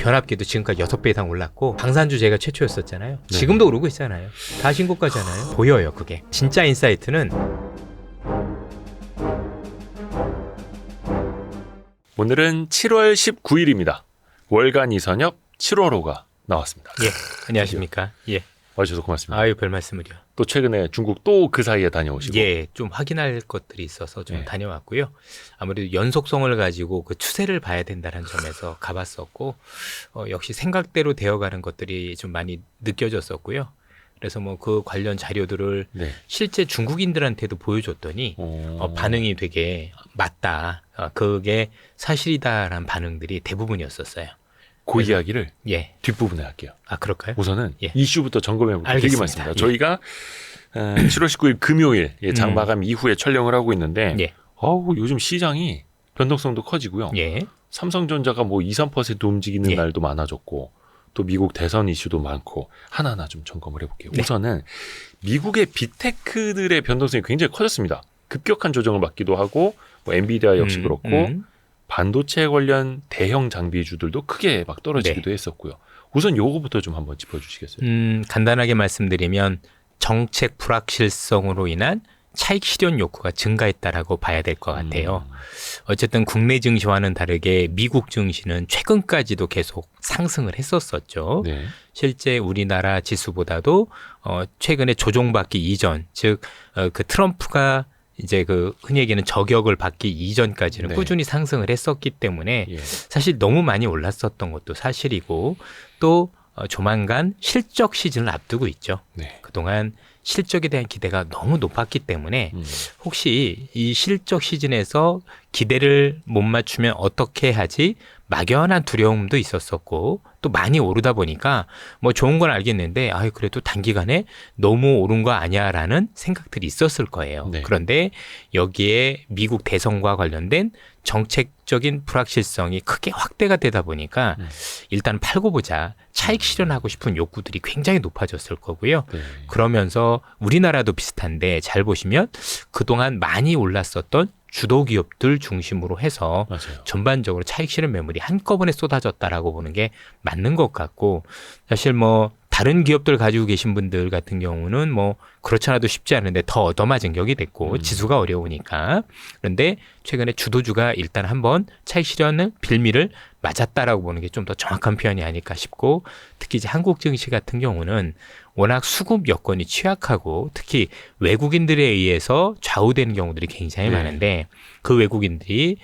변압기도 지금까지 6배 이상 올랐고 방산주 제가 최초였었잖아요. 네. 지금도 오르고 있잖아요. 다 신고가잖아요. 보여요 그게. 진짜 인사이트는 오늘은 7월 19일입니다. 월간 이선엽 7월호가 나왔습니다. 예. 안녕하십니까. 예. 와주셔서 고맙습니다. 아유 별 말씀을요. 또 최근에 중국 또 그 사이에 다녀오시고. 예, 좀 확인할 것들이 있어서 좀 예. 다녀왔고요. 아무래도 연속성을 가지고 그 추세를 봐야 된다는 점에서 가봤었고, 역시 생각대로 되어가는 것들이 좀 많이 느껴졌었고요. 그래서 뭐 그 관련 자료들을 네. 실제 중국인들한테도 보여줬더니 반응이 되게 맞다. 그게 사실이다라는 반응들이 대부분이었었어요. 그 이야기를 예. 뒷부분에 할게요. 아 그럴까요? 우선은 예. 이슈부터 점검해볼게요. 되게 알겠습니다. 많습니다. 예. 저희가 7월 19일 금요일 장 마감 이후에 촬영을 하고 있는데 예. 요즘 시장이 변동성도 커지고요. 예. 삼성전자가 뭐 2, 3% 움직이는 예. 날도 많아졌고 또 미국 대선 이슈도 많고 하나하나 좀 점검을 해볼게요. 네. 우선은 미국의 빅테크들의 변동성이 굉장히 커졌습니다. 급격한 조정을 받기도 하고 뭐 엔비디아 역시 그렇고 반도체 관련 대형 장비주들도 크게 막 떨어지기도 했었고요. 우선 요거부터 좀 한번 짚어주시겠어요? 간단하게 말씀드리면 정책 불확실성으로 인한 차익 실현 욕구가 증가했다라고 봐야 될 것 같아요. 어쨌든 국내 증시와는 다르게 미국 증시는 최근까지도 계속 상승을 했었었죠. 네. 실제 우리나라 지수보다도 최근에 조종받기 이전, 즉 그 트럼프가 이제 그 흔히 얘기하는 저격을 받기 이전까지는 네. 꾸준히 상승을 했었기 때문에 예. 사실 너무 많이 올랐었던 것도 사실이고 또 조만간 실적 시즌을 앞두고 있죠. 네. 그동안 실적에 대한 기대가 너무 높았기 때문에 혹시 이 실적 시즌에서 기대를 못 맞추면 어떻게 하지? 막연한 두려움도 있었었고 또 많이 오르다 보니까 뭐 좋은 건 알겠는데 그래도 단기간에 너무 오른 거 아니야라는 생각들이 있었을 거예요. 네. 그런데 여기에 미국 대선과 관련된 정책적인 불확실성이 크게 확대가 되다 보니까 일단 팔고 보자. 차익 실현하고 싶은 욕구들이 굉장히 높아졌을 거고요. 네. 그러면서 우리나라도 비슷한데 잘 보시면 그동안 많이 올랐었던 주도 기업들 중심으로 해서 맞아요. 전반적으로 차익 실현 매물이 한꺼번에 쏟아졌다라고 보는 게 맞는 것 같고 사실 뭐 다른 기업들 가지고 계신 분들 같은 경우는 뭐 그렇지 않아도 쉽지 않은데 더 얻어맞은 격이 됐고 지수가 어려우니까 그런데 최근에 주도주가 일단 한번 차익 실현은 빌미를 맞았다라고 보는 게 좀 더 정확한 표현이 아닐까 싶고 특히 이제 한국 증시 같은 경우는 워낙 수급 여건이 취약하고 특히 외국인들에 의해서 좌우되는 경우들이 굉장히 네. 많은데 그 외국인들이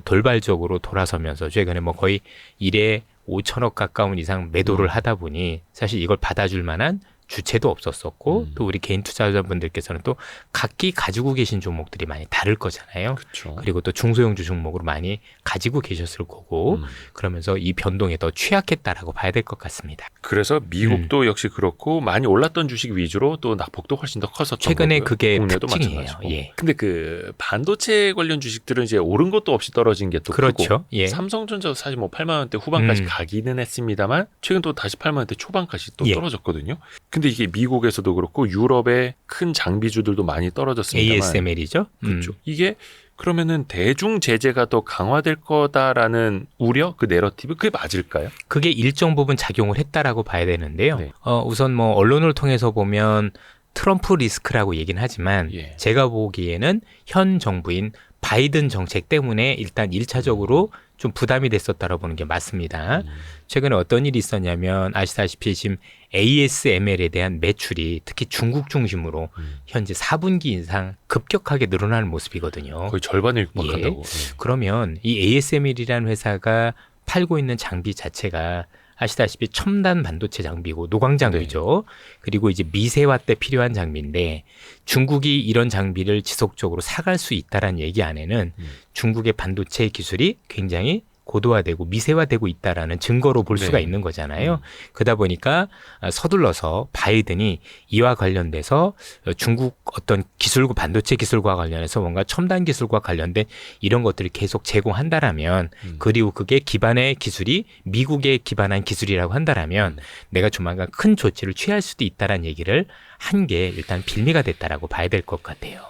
돌발적으로 돌아서면서 최근에 뭐 거의 1에 5천억 가까운 이상 매도를 하다 보니 사실 이걸 받아줄 만한 주체도 없었었고 또 우리 개인 투자자분들께서는 또 각기 가지고 계신 종목들이 많이 다를 거잖아요. 그렇죠. 그리고 또 중소형주 종목으로 많이 가지고 계셨을 거고 그러면서 이 변동에 더 취약했다라고 봐야 될 것 같습니다. 그래서 미국도 역시 그렇고 많이 올랐던 주식 위주로 또 낙폭도 훨씬 더 컸었던 최근에 거고요. 그게 국내도 특징이에요. 마찬가지고. 예. 근데 그 반도체 관련 주식들은 이제 오른 것도 없이 떨어진 게 또 그렇죠. 크고 예. 삼성전자도 사실 뭐 8만 원대 후반까지 가기는 했습니다만 최근 또 다시 8만 원대 초반까지 또 예. 떨어졌거든요. 근데 이게 미국에서도 그렇고 유럽의 큰 장비주들도 많이 떨어졌습니다만 ASML이죠. 그렇죠. 이게 그러면은 대중 제재가 더 강화될 거다라는 우려, 그 내러티브 그게 맞을까요? 그게 일정 부분 작용을 했다라고 봐야 되는데요. 네. 우선 뭐 언론을 통해서 보면 트럼프 리스크라고 얘기는 하지만 예. 제가 보기에는 현 정부인 바이든 정책 때문에 일단 1차적으로 좀 부담이 됐었다고 보는 게 맞습니다. 최근에 어떤 일이 있었냐면 아시다시피 지금 ASML에 대한 매출이 특히 중국 중심으로 현재 4분기 이상 급격하게 늘어나는 모습이거든요. 거의 절반을 예. 육박한다고. 그러면 이 ASML이라는 회사가 팔고 있는 장비 자체가 아시다시피 첨단 반도체 장비고 노광 장비죠. 그리고 이제 미세화 때 필요한 장비인데 중국이 이런 장비를 지속적으로 사갈 수 있다라는 얘기 안에는 중국의 반도체 기술이 굉장히 고도화되고 미세화되고 있다라는 증거로 볼 수가 네. 있는 거잖아요. 그러다 보니까 서둘러서 바이든이 이와 관련돼서 중국 어떤 기술과 반도체 기술과 관련해서 뭔가 첨단 기술과 관련된 이런 것들을 계속 제공한다라면 그리고 그게 기반의 기술이 미국에 기반한 기술이라고 한다라면 내가 조만간 큰 조치를 취할 수도 있다라는 얘기를 한 게 일단 빌미가 됐다라고 봐야 될 것 같아요.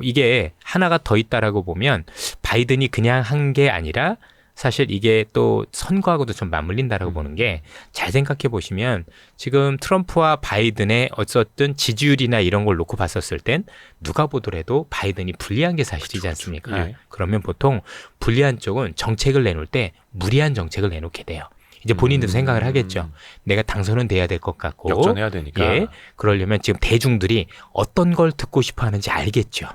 이게 하나가 더 있다라고 보면 바이든이 그냥 한 게 아니라 사실 이게 또 선거하고도 좀 맞물린다라고 보는 게 잘 생각해 보시면 지금 트럼프와 바이든의 어쨌든 지지율이나 이런 걸 놓고 봤었을 땐 누가 보더라도 바이든이 불리한 게 사실이지 않습니까? 예. 그러면 보통 불리한 쪽은 정책을 내놓을 때 무리한 정책을 내놓게 돼요. 이제 본인도 생각을 하겠죠. 내가 당선은 돼야 될 것 같고. 역전해야 되니까. 예. 그러려면 지금 대중들이 어떤 걸 듣고 싶어 하는지 알겠죠.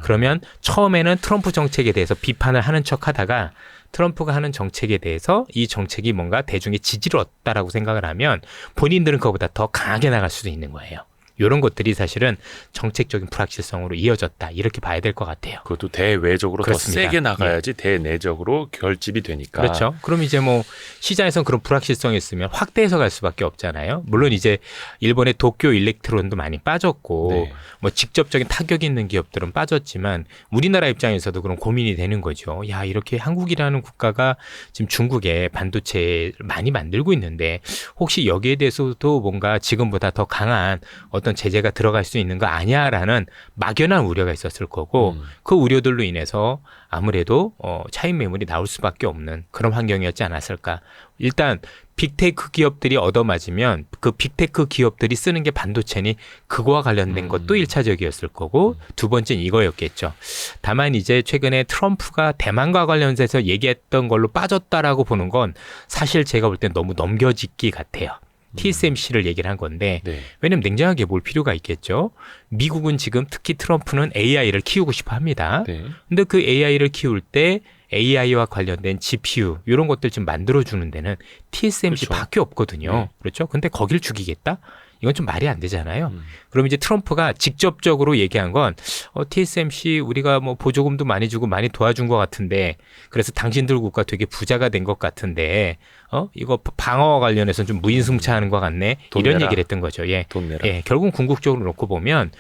그러면 처음에는 트럼프 정책에 대해서 비판을 하는 척 하다가 트럼프가 하는 정책에 대해서 이 정책이 뭔가 대중의 지지를 얻다라고 생각을 하면 본인들은 그거보다 더 강하게 나갈 수도 있는 거예요. 이런 것들이 사실은 정책적인 불확실성으로 이어졌다. 이렇게 봐야 될 것 같아요. 그것도 대외적으로 그렇습니다. 더 세게 나가야지 대내적으로 결집이 되니까. 그렇죠. 그럼 이제 뭐 시장에선 그런 불확실성이 있으면 확대해서 갈 수밖에 없잖아요. 물론 이제 일본의 도쿄 일렉트론도 많이 빠졌고 네. 뭐 직접적인 타격이 있는 기업들은 빠졌지만 우리나라 입장에서도 그런 고민이 되는 거죠. 야, 이렇게 한국이라는 국가가 지금 중국에 반도체를 많이 만들고 있는데 혹시 여기에 대해서도 뭔가 지금보다 더 강한 어떤 제재가 들어갈 수 있는 거 아니야라는 막연한 우려가 있었을 거고 그 우려들로 인해서 아무래도 차익 매물이 나올 수밖에 없는 그런 환경이었지 않았을까. 일단 빅테크 기업들이 얻어맞으면 그 빅테크 기업들이 쓰는 게 반도체니 그거와 관련된 것도 1차적이었을 거고 두 번째는 이거였겠죠. 다만 이제 최근에 트럼프가 대만과 관련해서 얘기했던 걸로 빠졌다라고 보는 건 사실 제가 볼 땐 너무 넘겨짓기 같아요. TSMC를 얘기를 한 건데 네. 왜냐면 냉정하게 볼 필요가 있겠죠. 미국은 지금 특히 트럼프는 AI를 키우고 싶어 합니다. 네. 근데 그 AI를 키울 때 AI와 관련된 GPU 이런 것들 좀 만들어주는 데는 TSMC밖에 없거든요. 네. 그렇죠? 근데 거길 죽이겠다? 이건 좀 말이 안 되잖아요. 그럼 이제 트럼프가 직접적으로 얘기한 건 TSMC 우리가 뭐 보조금도 많이 주고 많이 도와준 것 같은데 그래서 당신들 국가 되게 부자가 된 것 같은데 이거 방어와 관련해서 좀 무인승차하는 것 같네. 돈 이런 내라. 얘기를 했던 거죠. 예. 돈 내라. 예, 결국 궁극적으로 놓고 보면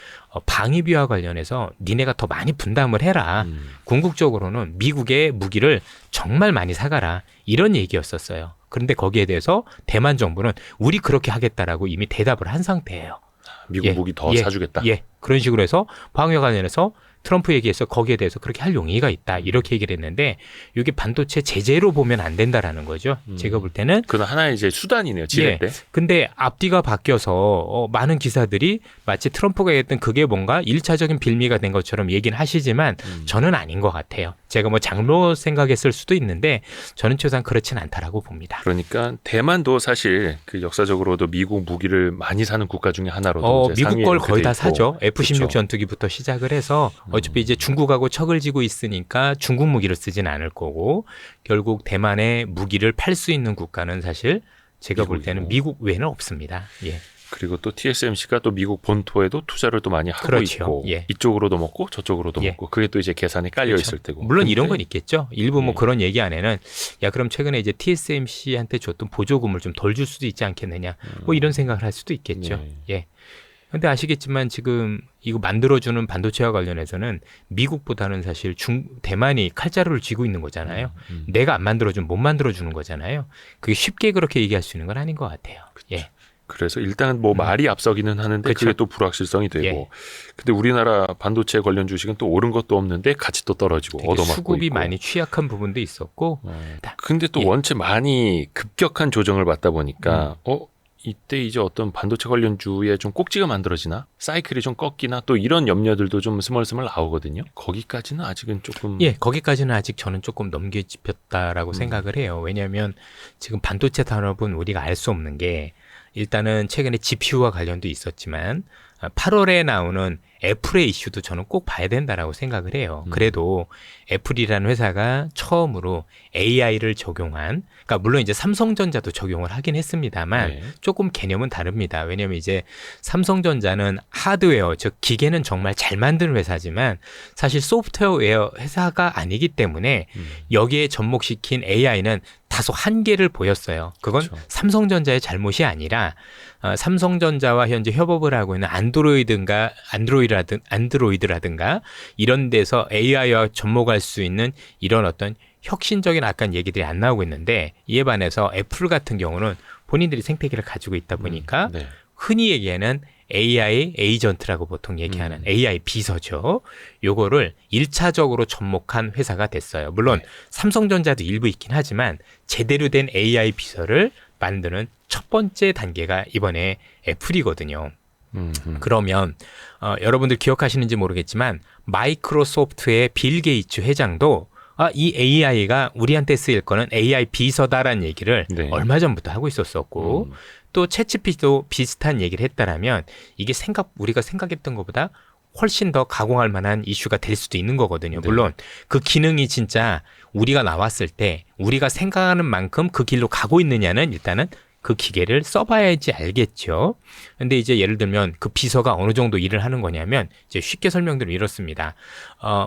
방위비와 관련해서 니네가 더 많이 분담을 해라. 궁극적으로는 미국의 무기를 정말 많이 사가라. 이런 얘기였었어요. 그런데 거기에 대해서 대만 정부는 우리 그렇게 하겠다라고 이미 대답을 한 상태예요. 미국 무기 더 사주겠다. 예, 그런 식으로 해서 방위와 관련해서 트럼프 얘기해서 거기에 대해서 그렇게 할 용의가 있다. 이렇게 얘기를 했는데 이게 반도체 제재로 보면 안 된다라는 거죠. 제가 볼 때는. 그건 하나의 이제 수단이네요. 지렛 때. 근데 앞뒤가 바뀌어서 많은 기사들이 마치 트럼프가 얘기했던 그게 뭔가 1차적인 빌미가 된 것처럼 얘기는 하시지만 저는 아닌 것 같아요. 제가 뭐 장로 생각했을 수도 있는데 저는 최소한 그렇진 않다라고 봅니다. 그러니까 대만도 사실 그 역사적으로도 미국 무기를 많이 사는 국가 중에 하나로도 이제 미국 걸 상위에 거의 다 있고. 사죠. F-16 그렇죠. 전투기부터 시작을 해서 어차피 이제 중국하고 척을 지고 있으니까 중국 무기를 쓰진 않을 거고 결국 대만의 무기를 팔 수 있는 국가는 사실 제가 볼 때는 미국 외에는 없습니다. 예. 그리고 또 TSMC가 또 미국 본토에도 투자를 또 많이 하고 그렇죠. 있고 예. 이쪽으로도 먹고 저쪽으로도 예. 먹고 그게 또 이제 계산에 깔려 그렇죠. 있을 테고. 물론 이런 근데 건 있겠죠. 일부 뭐 예. 그런 얘기 안에는 야 그럼 최근에 이제 TSMC한테 줬던 보조금을 좀 덜 줄 수도 있지 않겠느냐. 뭐 이런 생각을 할 수도 있겠죠. 네. 예. 근데 아시겠지만 지금 이거 만들어주는 반도체와 관련해서는 미국보다는 사실 대만이 칼자루를 쥐고 있는 거잖아요. 내가 안 만들어주면 못 만들어주는 거잖아요. 그게 쉽게 그렇게 얘기할 수 있는 건 아닌 것 같아요. 예. 그래서 일단 뭐 말이 앞서기는 하는데 그렇죠. 그게 또 불확실성이 되고. 예. 근데 우리나라 반도체 관련 주식은 또 오른 것도 없는데 같이 또 떨어지고 되게 얻어맞고 수급이 있고. 많이 취약한 부분도 있었고. 근데 또 예. 원체 많이 급격한 조정을 받다 보니까 이때 이제 어떤 반도체 관련주에 좀 꼭지가 만들어지나? 사이클이 좀 꺾이나? 또 이런 염려들도 좀 스멀스멀 나오거든요. 거기까지는 아직은 조금. 예, 거기까지는 아직 저는 조금 넘겨짚혔다라고 생각을 해요. 왜냐하면 지금 반도체 산업은 우리가 알 수 없는 게 일단은 최근에 GPU와 관련도 있었지만 8월에 나오는 애플의 이슈도 저는 꼭 봐야 된다라고 생각을 해요. 그래도 애플이라는 회사가 처음으로 AI를 적용한, 그러니까 물론 이제 삼성전자도 적용을 하긴 했습니다만 네. 조금 개념은 다릅니다. 왜냐하면 이제 삼성전자는 하드웨어, 즉 기계는 정말 잘 만드는 회사지만 사실 소프트웨어 회사가 아니기 때문에 여기에 접목시킨 AI는 다소 한계를 보였어요. 그건 그렇죠. 삼성전자의 잘못이 아니라 삼성전자와 현재 협업을 하고 있는 안드로이드라든가 이런 데서 AI와 접목할 수 있는 이런 어떤 혁신적인 약간 얘기들이 안 나오고 있는데 이에 반해서 애플 같은 경우는 본인들이 생태계를 가지고 있다 보니까 네. 흔히 얘기하는 AI 에이전트라고 보통 얘기하는 AI 비서죠. 요거를 1차적으로 접목한 회사가 됐어요. 물론 네. 삼성전자도 일부 있긴 하지만 제대로 된 AI 비서를 만드는 첫 번째 단계가 이번에 애플이거든요. 그러면 여러분들 기억하시는지 모르겠지만 마이크로소프트의 빌 게이츠 회장도 이 AI가 우리한테 쓰일 거는 AI 비서다라는 얘기를 네. 얼마 전부터 하고 있었었고 또 챗GPT도 비슷한 얘기를 했다라면 이게 우리가 생각했던 것보다 훨씬 더 가공할 만한 이슈가 될 수도 있는 거거든요. 네. 물론 그 기능이 진짜 우리가 나왔을 때 우리가 생각하는 만큼 그 길로 가고 있느냐는 일단은 그 기계를 써봐야지 알겠죠. 근데 이제 예를 들면 그 비서가 어느 정도 일을 하는 거냐면 이제 쉽게 설명드리면 이렇습니다.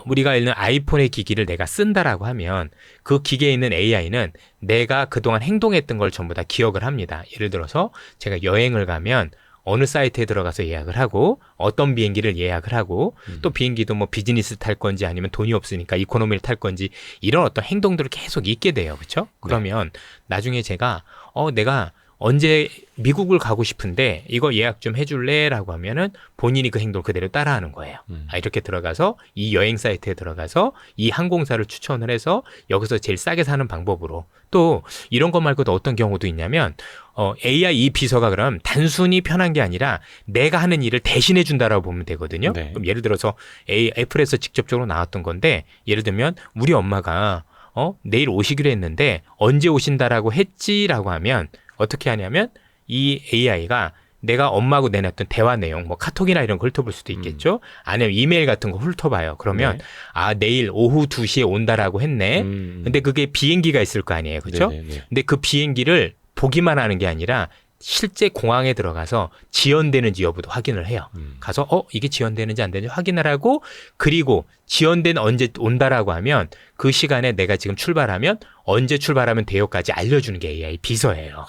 우리가 있는 아이폰의 기기를 내가 쓴다라고 하면 그 기계에 있는 AI는 내가 그동안 행동했던 걸 전부 다 기억을 합니다. 예를 들어서 제가 여행을 가면 어느 사이트에 들어가서 예약을 하고 어떤 비행기를 예약을 하고 또 비행기도 뭐 비즈니스 탈 건지 아니면 돈이 없으니까 이코노미를 탈 건지 이런 어떤 행동들을 계속 잊게 돼요. 그렇죠? 그러면 나중에 제가 내가 언제 미국을 가고 싶은데 이거 예약 좀 해줄래? 라고 하면은 본인이 그 행동을 그대로 따라하는 거예요. 이렇게 들어가서 이 여행 사이트에 들어가서 이 항공사를 추천을 해서 여기서 제일 싸게 사는 방법으로 또 이런 것 말고도 어떤 경우도 있냐면 AI 이 비서가 그럼 단순히 편한 게 아니라 내가 하는 일을 대신해 준다라고 보면 되거든요. 네. 그럼 예를 들어서 애플에서 직접적으로 나왔던 건데 예를 들면 우리 엄마가 내일 오시기로 했는데 언제 오신다라고 했지라고 하면 어떻게 하냐면 이 AI가 내가 엄마하고 내놨던 대화 내용, 뭐 카톡이나 이런 걸 훑어볼 수도 있겠죠. 아니면 이메일 같은 거 훑어봐요. 그러면 내일 오후 2시에 온다라고 했네. 근데 그게 비행기가 있을 거 아니에요. 그렇죠? 근데 그 비행기를 보기만 하는 게 아니라 실제 공항에 들어가서 지연되는지 여부도 확인을 해요. 가서 이게 지연되는지 안 되는지 확인을 하고 그리고 지연된 언제 온다라고 하면 그 시간에 내가 지금 출발하면 언제 출발하면 돼요까지 알려주는 게 AI 비서예요.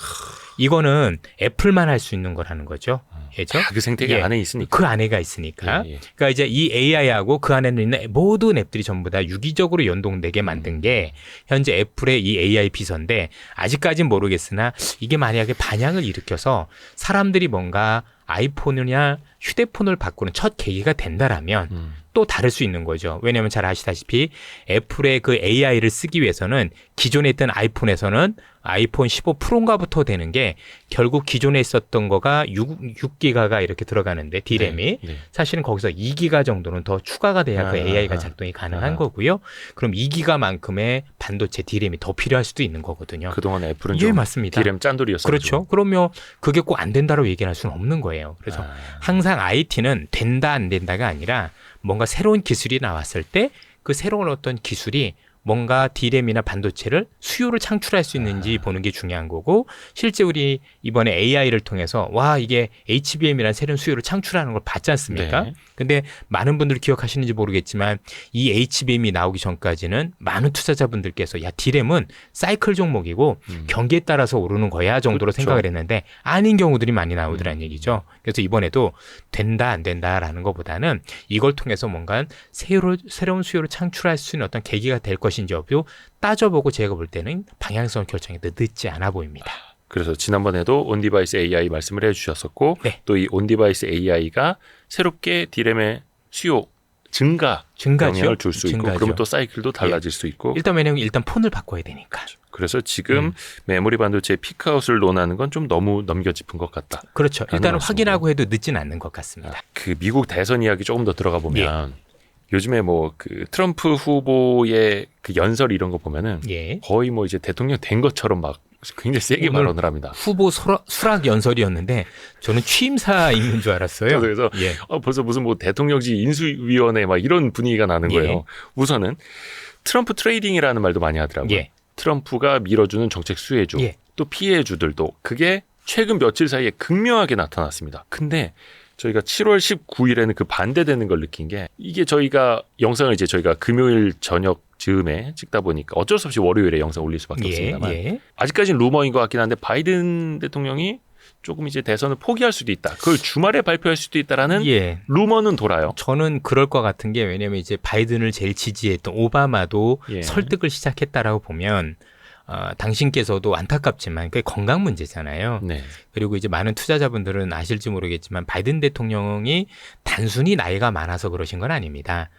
이거는 애플만 할 수 있는 거라는 거죠. 그렇죠? 그 생태계 안에 있으니까. 그 안에가 있으니까. 그러니까 이제 이 AI하고 그 안에 있는 모든 앱들이 전부 다 유기적으로 연동되게 만든 게 현재 애플의 이 AI 비서인데 아직까지는 모르겠으나 이게 만약에 반향을 일으켜서 사람들이 뭔가 아이폰이나 휴대폰을 바꾸는 첫 계기가 된다라면 또 다를 수 있는 거죠. 왜냐하면 잘 아시다시피 애플의 그 AI를 쓰기 위해서는 기존에 있던 아이폰에서는 아이폰 15 프로인가부터 되는 게 결국 기존에 있었던 거가 6기가가 이렇게 들어가는데 D램이 사실은 거기서 2기가 정도는 더 추가가 돼야 그 AI가 작동이 가능한 거고요. 그럼 2기가만큼의 반도체 D램이 더 필요할 수도 있는 거거든요. 그동안 애플은 예, 좀 맞습니다. D램 짠돌이었어요. 그렇죠. 그러면 그게 꼭 안 된다고 얘기할 수는 없는 거예요. 그래서 항상 IT는 된다 안 된다가 아니라 뭔가 새로운 기술이 나왔을 때 그 새로운 어떤 기술이 뭔가 D램이나 반도체를 수요를 창출할 수 있는지 보는 게 중요한 거고 실제 우리 이번에 AI를 통해서 이게 HBM이라는 새로운 수요를 창출하는 걸 봤지 않습니까? 네. 근데 많은 분들이 기억하시는지 모르겠지만 이 HBM이 나오기 전까지는 많은 투자자분들께서 D램은 사이클 종목이고 경기에 따라서 오르는 거야 정도로 그렇죠. 생각을 했는데 아닌 경우들이 많이 나오더라는 얘기죠. 그래서 이번에도 된다 안 된다라는 것보다는 이걸 통해서 뭔가 새로운 수요를 창출할 수 있는 어떤 계기가 될 것인지 여부 따져보고 제가 볼 때는 방향성을 결정해도 늦지 않아 보입니다. 그래서 지난번에도 온디바이스 AI 말씀을 해주셨었고 또 이 온디바이스 AI가 새롭게 D램의 수요 증가죠. 영향을 줄 수 있고 그러면 또 사이클도 달라질 수 있고 왜냐면 일단 폰을 바꿔야 되니까. 그래서 지금 메모리 반도체의 피크아웃을 논하는 건 좀 너무 넘겨짚은 것 같다. 그렇죠. 일단은 확인하고 해도 늦진 않는 것 같습니다. 그 미국 대선 이야기 조금 더 들어가 보면 요즘에 뭐 그 트럼프 후보의 그 연설 이런 거 보면은 거의 뭐 이제 대통령 된 것처럼 막 굉장히 세게 발언을 합니다. 후보 수락 연설이었는데 저는 취임사 있는 줄 알았어요. 그래서 벌써 무슨 뭐 대통령직 인수위원회 막 이런 분위기가 나는 거예요. 우선은 트럼프 트레이딩이라는 말도 많이 하더라고요. 트럼프가 밀어주는 정책 수혜주 또 피해주들도 그게 최근 며칠 사이에 극명하게 나타났습니다. 근데 저희가 7월 19일에는 그 반대되는 걸 느낀 게 이게 저희가 영상을 이제 저희가 금요일 저녁 즈음에 찍다 보니까 어쩔 수 없이 월요일에 영상 올릴 수밖에 없습니다만 아직까지는 루머인 것 같긴 한데 바이든 대통령이 조금 이제 대선을 포기할 수도 있다. 그걸 주말에 발표할 수도 있다라는 루머는 돌아요. 저는 그럴 것 같은 게 왜냐하면 이제 바이든을 제일 지지했던 오바마도 설득을 시작했다라고 보면 당신께서도 안타깝지만 그게 건강 문제잖아요. 네. 그리고 이제 많은 투자자분들은 아실지 모르겠지만 바이든 대통령이 단순히 나이가 많아서 그러신 건 아닙니다.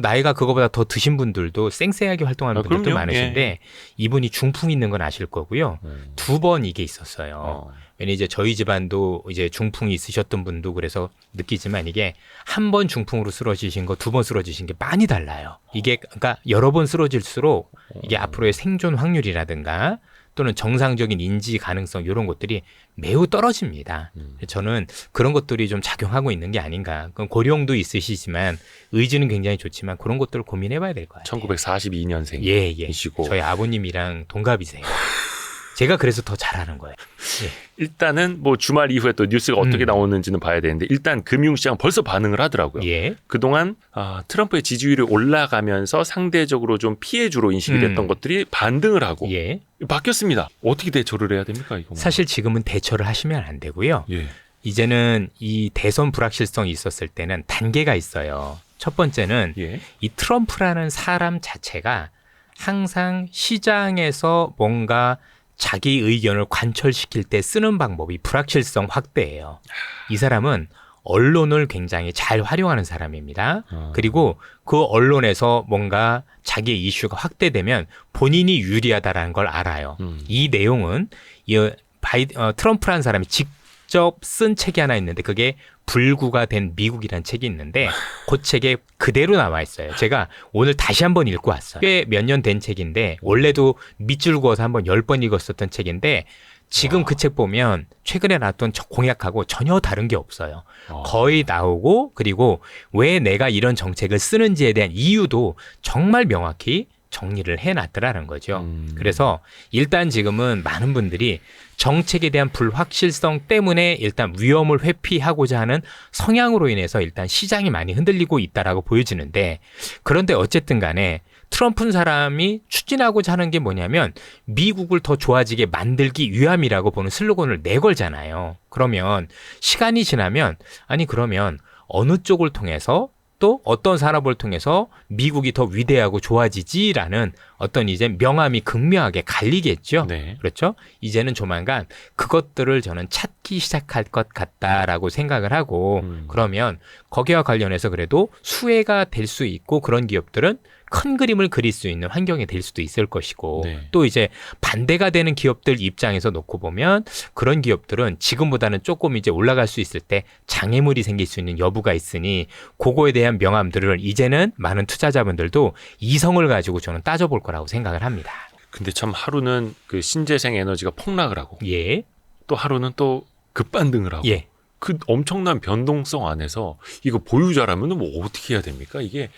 나이가 그거보다 더 드신 분들도 쌩쌩하게 활동하는 분들도 그럼요. 많으신데 예. 이분이 중풍 있는 건 아실 거고요. 2번 이게 있었어요. 왜냐 이제 저희 집안도 이제 중풍이 있으셨던 분도 그래서 느끼지만 이게 한 번 중풍으로 쓰러지신 거 2번 쓰러지신 게 많이 달라요. 이게 그러니까 여러 번 쓰러질수록 이게 앞으로의 생존 확률이라든가 또는 정상적인 인지 가능성 이런 것들이 매우 떨어집니다. 저는 그런 것들이 좀 작용하고 있는 게 아닌가. 그럼 고령도 있으시지만 의지는 굉장히 좋지만 그런 것들을 고민해봐야 될 것 같아요. 1942년생이시고 예. 저희 아버님이랑 동갑이세요. 제가 그래서 더 잘하는 거예요. 예. 일단은 뭐 주말 이후에 또 뉴스가 어떻게 나오는지는 봐야 되는데 일단 금융시장 벌써 반응을 하더라고요. 예. 그동안 트럼프의 지지율이 올라가면서 상대적으로 좀 피해주로 인식이 됐던 것들이 반등을 하고 예. 바뀌었습니다. 어떻게 대처를 해야 됩니까? 이거 사실 지금은 대처를 하시면 안 되고요. 예. 이제는 이 대선 불확실성이 있었을 때는 단계가 있어요. 첫 번째는 예. 이 트럼프라는 사람 자체가 항상 시장에서 뭔가 자기 의견을 관철시킬 때 쓰는 방법이 불확실성 확대예요. 이 사람은 언론을 굉장히 잘 활용하는 사람입니다. 그리고 그 언론에서 뭔가 자기의 이슈가 확대되면 본인이 유리하다라는 걸 알아요. 이 내용은 트럼프라는 사람이 직접 쓴 책이 하나 있는데 그게 불구가 된 미국이라는 책이 있는데 그 책에 그대로 나와 있어요. 제가 오늘 다시 한번 읽고 왔어요. 꽤 몇 년 된 책인데 원래도 밑줄 그어서 한번 10번 읽었었던 책인데 지금 그 책 보면 최근에 나왔던 공약하고 전혀 다른 게 없어요. 거의 나오고 그리고 왜 내가 이런 정책을 쓰는지에 대한 이유도 정말 명확히 정리를 해놨더라는 거죠. 그래서 일단 지금은 많은 분들이 정책에 대한 불확실성 때문에 일단 위험을 회피하고자 하는 성향으로 인해서 일단 시장이 많이 흔들리고 있다라고 보여지는데 그런데 어쨌든 간에 트럼프 사람이 추진하고자 하는 게 뭐냐면 미국을 더 좋아지게 만들기 위함이라고 보는 슬로건을 내걸잖아요. 그러면 시간이 지나면 그러면 어느 쪽을 통해서 또 어떤 산업을 통해서 미국이 더 위대하고 좋아지지라는 어떤 이제 명암이 극명하게 갈리겠죠. 네. 그렇죠? 이제는 조만간 그것들을 저는 찾기 시작할 것 같다라고 생각을 하고 그러면 거기와 관련해서 그래도 수혜가 될 수 있고 그런 기업들은 큰 그림을 그릴 수 있는 환경이 될 수도 있을 것이고 네. 또 이제 반대가 되는 기업들 입장에서 놓고 보면 그런 기업들은 지금보다는 조금 이제 올라갈 수 있을 때 장애물이 생길 수 있는 여부가 있으니 그거에 대한 명암들을 이제는 많은 투자자분들도 이성을 가지고 저는 따져볼 거라고 생각을 합니다. 근데 참 하루는 그 신재생 에너지가 폭락을 하고 예. 또 하루는 또 급반등을 하고 예. 그 엄청난 변동성 안에서 이거 보유자라면 뭐 어떻게 해야 됩니까? 이게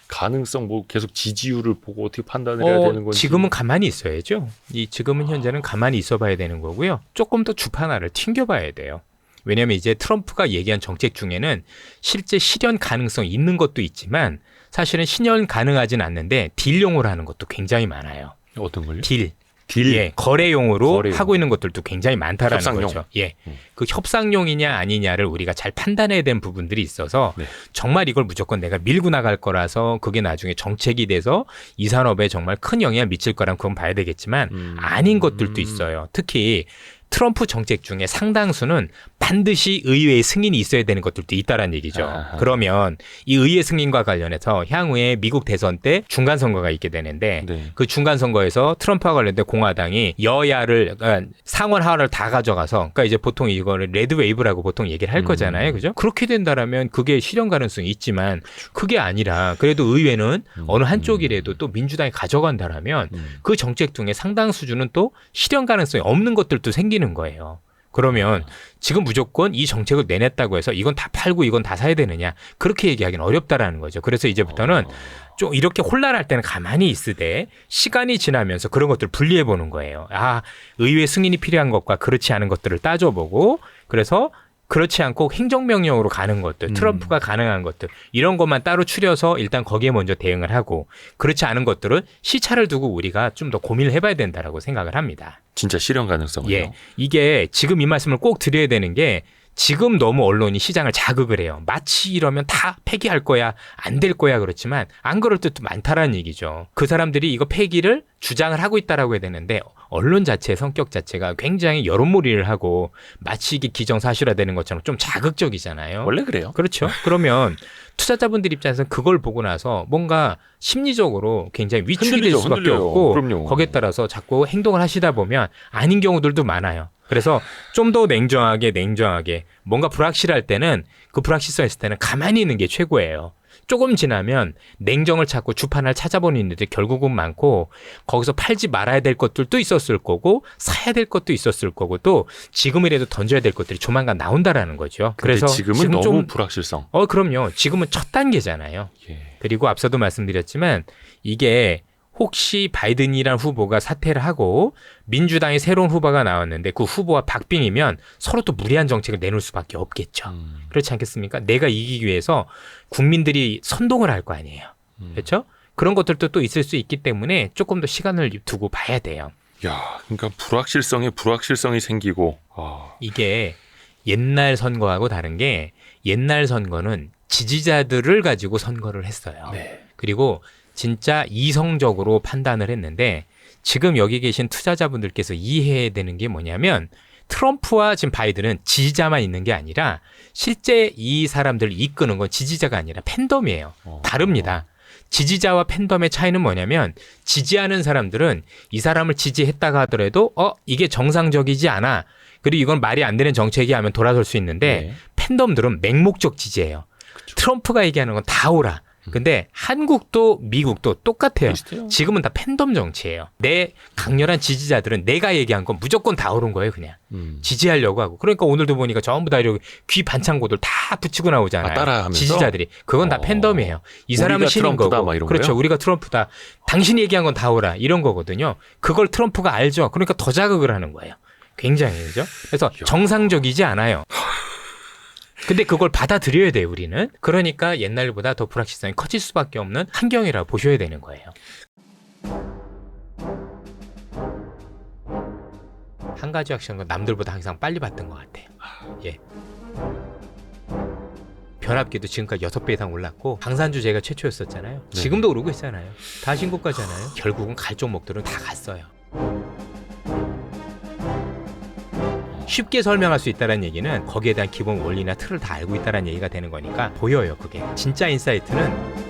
가능성 뭐 계속 지지율을 보고 어떻게 판단을 해야 되는 건지. 지금은 가만히 있어야죠. 지금은 현재는 가만히 있어봐야 되는 거고요. 조금 더 주판화를 튕겨봐야 돼요. 왜냐하면 이제 트럼프가 얘기한 정책 중에는 실제 실현 가능성이 있는 것도 있지만 사실은 실현 가능하진 않는데 딜용으로 하는 것도 굉장히 많아요. 어떤 걸요? 딜. 딜. 예, 거래용으로 거래용. 하고 있는 것들도 굉장히 많다라는 협상용. 거죠. 예, 그 협상용이냐 아니냐를 우리가 잘 판단해야 되는 부분들이 있어서 네. 정말 이걸 무조건 내가 밀고 나갈 거라서 그게 나중에 정책이 돼서 이 산업에 정말 큰 영향을 미칠 거란 그건 봐야 되겠지만 아닌 것들도 있어요. 특히 트럼프 정책 중에 상당수는 반드시 의회의 승인이 있어야 되는 것들도 있다라는 얘기죠. 아하. 그러면 이 의회 승인과 관련해서 향후에 미국 대선 때 중간 선거가 있게 되는데 네. 그 중간 선거에서 트럼프와 관련된 공화당이 여야를 그러니까 상원 하원을 다 가져가서 그러니까 이제 보통 이거를 레드 웨이브라고 보통 얘기를 할 거잖아요. 그죠? 그렇게 된다라면 그게 실현 가능성이 있지만 그게 아니라 그래도 의회는 어느 한쪽이라도 또 민주당이 가져간다라면 그 정책 중에 상당 수준은 또 실현 가능성이 없는 것들도 생기는 거예요. 그러면 지금 무조건 이 정책을 내냈다고 해서 이건 다 팔고 이건 다 사야 되느냐 그렇게 얘기하기는 어렵다라는 거죠. 그래서 이제부터는 좀 이렇게 혼란할 때는 가만히 있으되 시간이 지나면서 그런 것들을 분리해 보는 거예요. 의회 승인이 필요한 것과 그렇지 않은 것들을 따져보고 그래서 그렇지 않고 행정명령으로 가는 것들, 트럼프가 가능한 것들 이런 것만 따로 추려서 일단 거기에 먼저 대응을 하고 그렇지 않은 것들은 시차를 두고 우리가 좀 더 고민을 해봐야 된다라고 생각을 합니다. 진짜 실현 가능성을요? 예, 이게 지금 이 말씀을 꼭 드려야 되는 게 지금 너무 언론이 시장을 자극을 해요. 마치 이러면 다 폐기할 거야, 안 될 거야 그렇지만 안 그럴 때도 많다라는 얘기죠. 그 사람들이 이거 폐기를 주장을 하고 있다라고 해야 되는데 언론 자체의 성격 자체가 굉장히 여론몰이를 하고 마치 이게 기정사실화되는 것처럼 좀 자극적이잖아요. 원래 그래요. 그렇죠. 그러면 투자자분들 입장에서는 그걸 보고 나서 뭔가 심리적으로 굉장히 위축이 될 흔들리죠, 수밖에 흔들려요. 없고 그럼요. 거기에 따라서 자꾸 행동을 하시다 보면 아닌 경우들도 많아요. 그래서 좀 더 냉정하게 뭔가 불확실할 때는 그 불확실성 있을 때는 가만히 있는 게 최고예요. 조금 지나면 냉정을 찾고 주판을 찾아보는 일들이 결국은 많고 거기서 팔지 말아야 될 것들도 있었을 거고 사야 될 것도 있었을 거고 또 지금이라도 던져야 될 것들이 조만간 나온다라는 거죠. 그래서 지금은 지금 너무 좀 불확실성. 그럼요. 지금은 첫 단계잖아요. 예. 그리고 앞서도 말씀드렸지만 이게 혹시 바이든이란 후보가 사퇴를 하고 민주당의 새로운 후보가 나왔는데 그 후보와 박빙이면 서로 또 무리한 정책을 내놓을 수밖에 없겠죠. 그렇지 않겠습니까? 내가 이기기 위해서 국민들이 선동을 할 거 아니에요. 그렇죠? 그런 것들도 또 있을 수 있기 때문에 조금 더 시간을 두고 봐야 돼요. 야, 그러니까 불확실성이 생기고 이게 옛날 선거하고 다른 게 옛날 선거는 지지자들을 가지고 선거를 했어요. 네. 그리고 진짜 이성적으로 판단을 했는데 지금 여기 계신 투자자분들께서 이해해야 되는 게 뭐냐면 트럼프와 지금 바이든은 지지자만 있는 게 아니라 실제 이 사람들을 이끄는 건 지지자가 아니라 팬덤이에요. 다릅니다. 지지자와 팬덤의 차이는 뭐냐면 지지하는 사람들은 이 사람을 지지했다가 하더라도 이게 정상적이지 않아. 그리고 이건 말이 안 되는 정책이 하면 돌아설 수 있는데 팬덤들은 맹목적 지지예요. 그쵸. 트럼프가 얘기하는 건 다 오라. 근데 한국도 미국도 똑같아요. 비슷해요. 지금은 다 팬덤 정치예요. 내 강렬한 지지자들은 내가 얘기한 건 무조건 다 옳은 거예요. 그냥 지지하려고 하고. 그러니까 오늘도 보니까 전부 다 이렇게 귀 반창고들 다 붙이고 나오잖아요. 따라하면서? 지지자들이. 그건 다 팬덤이에요. 이 사람은 신인 트럼프다, 거고. 막 이런 그렇죠. 거예요? 우리가 트럼프다. 당신이 얘기한 건 다 옳아. 이런 거거든요. 그걸 트럼프가 알죠. 그러니까 더 자극을 하는 거예요. 굉장히. 그죠? 그래서 정상적이지 않아요. 근데 그걸 받아들여야 돼요, 우리는. 그러니까 옛날보다 더 불확실성이 커질 수밖에 없는 환경이라 보셔야 되는 거예요. 한 가지 확실한 건 남들보다 항상 빨리 봤던 것 같아요. 예. 변압기도 지금까지 6배 이상 올랐고 방산주 제가 최초였었잖아요. 네. 지금도 오르고 있잖아요. 다 신고가잖아요. 결국은 갈 종목들은 다 갔어요. 쉽게 설명할 수 있다는 얘기는 거기에 대한 기본 원리나 틀을 다 알고 있다는 얘기가 되는 거니까 보여요. 그게 진짜 인사이트는